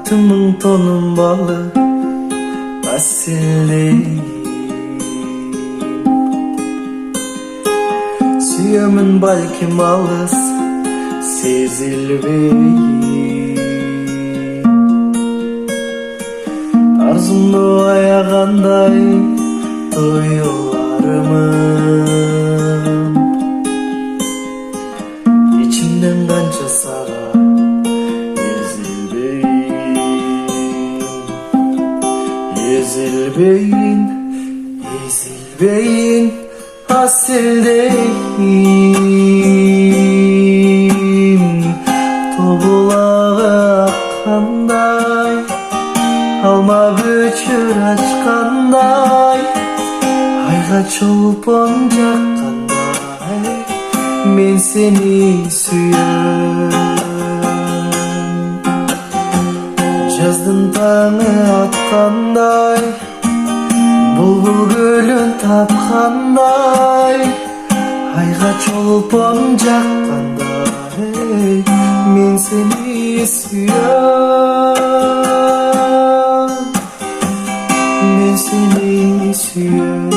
Tımın tonun balı asileyim. Süyemin balkim alız sezilbeyim. Arzumdu ayaganday duyularımın. İçimden kança sağa ezilbeyin, ezilbeyin hasildeyim. Tobulağı akkanday, alma büçür açkanday, ayga çolpon jakkanday, men seni süyem. Жаздын таңы атқандай, бұлбұл гүлін тапқандай, айға чолпон жаққандай, мен сені сүйем, мен сені сүйем.